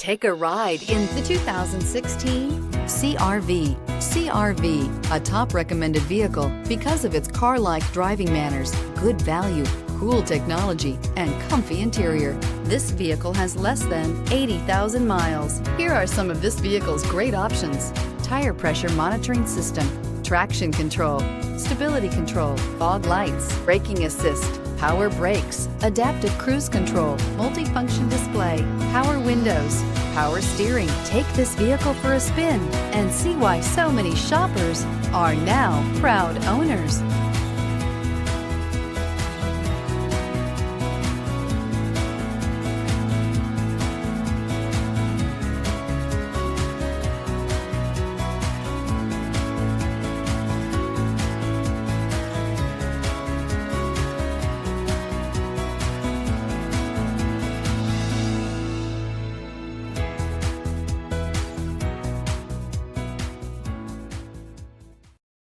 Take a ride in the 2016 CR-V. CR-V, a top recommended vehicle because of its car-like driving manners, good value, cool technology, and comfy interior. This vehicle has less than 80,000 miles. Here are some of this vehicle's great options: tire pressure monitoring system, traction control, stability control, fog lights, braking assist, power brakes, adaptive cruise control, multifunction display, power windows, power steering. Take this vehicle for a spin and see why so many shoppers are now proud owners.